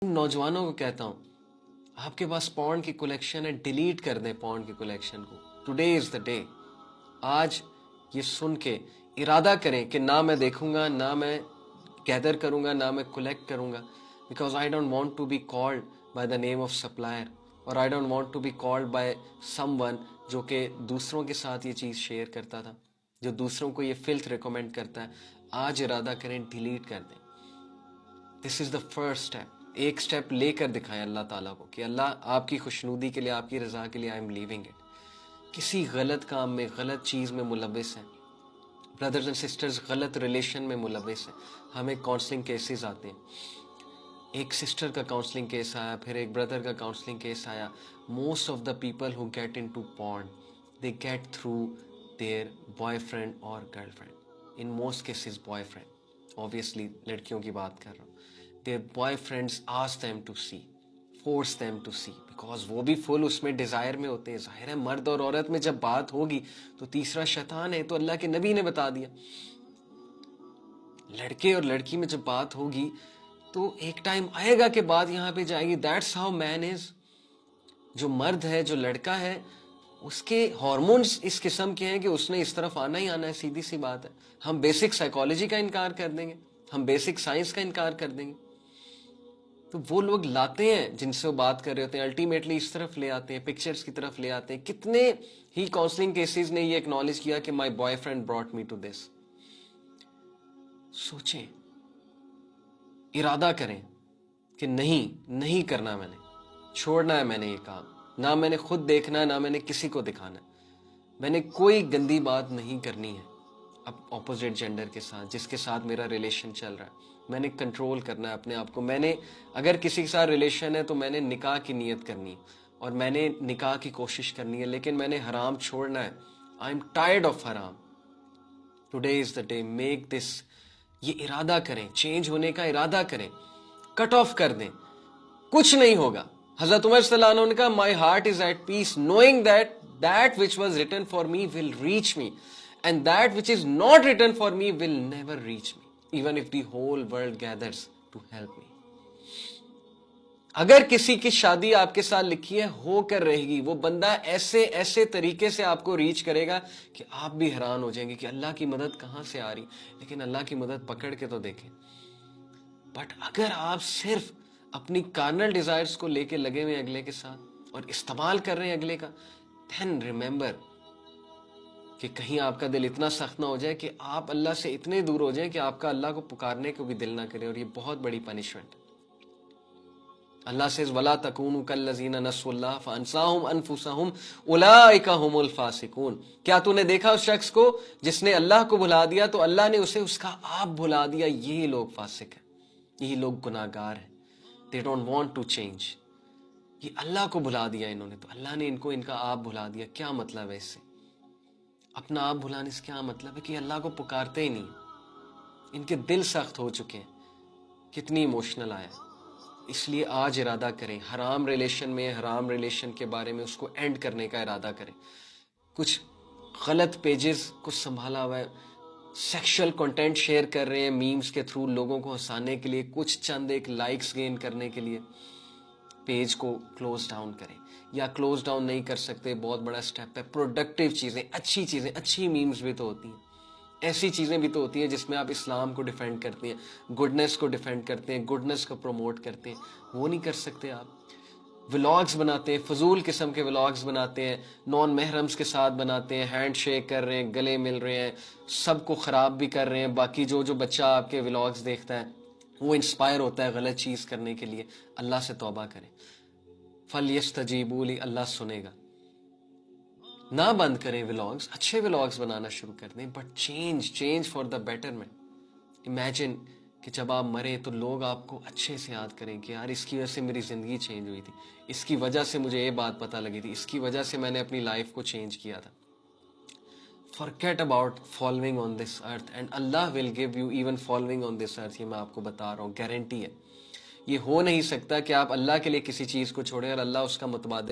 نوجوانوں کو کہتا ہوں آپ کے پاس پورن کی کلیکشن ہے, ڈیلیٹ کر دیں پورن کی کلیکشن کو. Today is the day. آج یہ سن کے ارادہ کریں کہ نہ میں دیکھوں گا, نہ میں گیدر کروں گا, نہ میں کلیکٹ کروں گا, because I don't want to be called by the name of supplier, اور I don't want to be called by someone جو کہ دوسروں کے ساتھ یہ چیز شیئر کرتا تھا, جو دوسروں کو یہ فلتھ ریکمینڈ کرتا ہے. آج ارادہ کریں, ڈیلیٹ کر دیں. دس از دا فرسٹ اسٹیپ. ایک اسٹیپ لے کر دکھائیں اللہ تعالیٰ کو کہ اللہ آپ کی خوشنودی کے لیے, آپ کی رضا کے لیے آئی ایم لیونگ اٹ. کسی غلط کام میں, غلط چیز میں ملوث ہیں, بردرز اینڈ سسٹرز غلط ریلیشن میں ملوث ہیں. ہمیں کاؤنسلنگ کیسز آتے ہیں, ایک سسٹر کا کاؤنسلنگ کیس آیا, پھر ایک بردر کا کاؤنسلنگ کیس آیا. Most of the people who get into porn, they get through their boyfriend اور girlfriend. In most cases boyfriend, obviously لڑکیوں کی بات کر رہا ہوں. their boyfriends ask them to see, force them to see, because وہ بھی فل اس میں ڈیزائر میں ہوتے ہیں. ظاہر ہے مرد اور عورت میں جب بات ہوگی تو تیسرا شیطان ہے, تو اللہ کے نبی نے بتا دیا. لڑکے اور لڑکی میں جب بات ہوگی تو ایک ٹائم آئے گا کہ بات یہاں پہ جائے گی. دیٹس ہاؤ مین از. جو مرد ہے, جو لڑکا ہے, اس کے ہارمونز اس قسم کے ہیں کہ اس نے اس طرف آنا ہی آنا ہے. سیدھی سی بات ہے. ہم بیسک سائیکالوجی کا انکار کر دیں گے, ہم بیسک سائنس کا انکار کر دیں گے. تو وہ لوگ لاتے ہیں جن سے وہ بات کر رہے ہوتے ہیں, الٹیمیٹلی اس طرف لے آتے ہیں, پکچرز کی طرف لے آتے ہیں. کتنے ہی کاؤنسلنگ کیسز نے یہ ایکنالج کیا کہ my boyfriend brought me to this. سوچیں, ارادہ کریں کہ نہیں کرنا, میں نے چھوڑنا ہے, میں نے یہ کام نہ میں نے خود دیکھنا ہے, نہ میں نے کسی کو دکھانا ہے. میں نے کوئی گندی بات نہیں کرنی ہے اب اپوزٹ جینڈر کے ساتھ, جس کے ساتھ میرا ریلیشن چل رہا ہے. میں نے کنٹرول کرنا ہے اپنے آپ کو. میں نے اگر کسی کے ساتھ ریلیشن ہے تو میں نے نکاح کی نیت کرنی ہے, اور میں نے نکاح کی کوشش کرنی ہے, لیکن میں نے حرام چھوڑنا ہے. آئی ایم ٹائرڈ آف حرام. Today is the day. Make this. یہ ارادہ کریں, چینج ہونے کا ارادہ کریں, کٹ آف کر دیں. کچھ نہیں ہوگا. حضرت عمر صلی اللہ عنہ نے کہا, my heart is at peace knowing that that which was written for me will reach me, and that which is not written for me will never reach me, even if the whole world gathers to help me. اگر کسی کی شادی آپ کے ساتھ لکھی ہے, ہو کر رہے گی. وہ بندہ ایسے طریقے سے آپ کو ریچ کرے گا کہ آپ بھی حیران ہو جائیں گے کہ اللہ کی مدد کہاں سے آ رہی. لیکن اللہ کی مدد پکڑ کے تو دیکھیں. بٹ اگر آپ صرف اپنی کارنل ڈیزائرز کو لے کے لگے ہوئے اگلے کے ساتھ اور استعمال کر رہے ہیں اگلے کا, then remember کہ کہیں آپ کا دل اتنا سخت نہ ہو جائے کہ آپ اللہ سے اتنے دور ہو جائیں کہ آپ کا اللہ کو پکارنے کو بھی دل نہ کرے. اور یہ بہت بڑی پنشمنٹ. اللہ says وَلَا تَكُونُوا كَالَّذِينَ نَسُوا اللَّهَ فَأَنسَاهُمْ أَنفُسَهُمْ أُولَٰئِكَ هُمُ الْفَاسِقُونَ. کیا تو نے دیکھا اس شخص کو جس نے اللہ کو بھلا دیا تو اللہ نے اسے اس کا آپ بھلا دیا. یہ لوگ فاسق ہیں, یہ لوگ گناہگار ہیں. They don't want to change. یہ اللہ کو بھلا دیا انہوں نے, تو اللہ نے ان کو ان کا آپ بھلا دیا. کیا مطلب ہے اس سے؟ اپنا آپ بھلانے سے کیا مطلب ہے کہ اللہ کو پکارتے ہی نہیں. ان کے دل سخت ہو چکے ہیں. کتنی ایموشنل آیا. اس لیے آج ارادہ کریں, حرام ریلیشن میں, حرام ریلیشن کے بارے میں اس کو اینڈ کرنے کا ارادہ کریں. کچھ غلط پیجز کو سنبھالا ہوا ہے, سیکشل کنٹینٹ شیئر کر رہے ہیں میمز کے تھرو لوگوں کو ہنسانے کے لیے, کچھ چند ایک لائکس گین کرنے کے لیے. پیج کو کلوز ڈاؤن کریں, یا کلوز ڈاؤن نہیں کر سکتے, بہت بڑا سٹیپ ہے. پروڈکٹیو چیزیں, اچھی چیزیں, اچھی میمز بھی تو ہوتی ہیں, ایسی چیزیں بھی تو ہوتی ہیں جس میں آپ اسلام کو ڈیفینڈ کرتے ہیں, گڈنس کو ڈیفینڈ کرتے ہیں, گڈنس کو پروموٹ کرتے ہیں. وہ نہیں کر سکتے آپ. ولاگز بناتے ہیں, فضول قسم کے ولاگز بناتے ہیں, نان محرمز کے ساتھ بناتے ہیں, ہینڈ شیک کر رہے ہیں, گلے مل رہے ہیں, سب کو خراب بھی کر رہے ہیں. باقی جو بچہ آپ کے ولاگز دیکھتا ہے وہ انسپائر ہوتا ہے غلط چیز کرنے کے لیے. اللہ سے توبہ کریں. فَلْيَسْتَجِيبُوا لِي, اللہ سنے گا. نہ بند کریں ولاگز, اچھے ولاگز بنانا شروع کر دیں. But change for the betterment. Imagine کہ جب آپ مرے تو لوگ آپ کو اچھے سے یاد کریں کہ یار اس کی وجہ سے میری زندگی چینج ہوئی تھی, اس کی وجہ سے مجھے یہ بات پتہ لگی تھی, اس کی وجہ سے میں نے اپنی لائف کو چینج کیا تھا. Forget about following on this earth and Allah will give you even following on this earth. یہ میں آپ کو بتا رہا ہوں, گارنٹی ہے. یہ ہو نہیں سکتا کہ آپ اللہ کے لیے کسی چیز کو چھوڑیں اور اللہ اس کا متبادل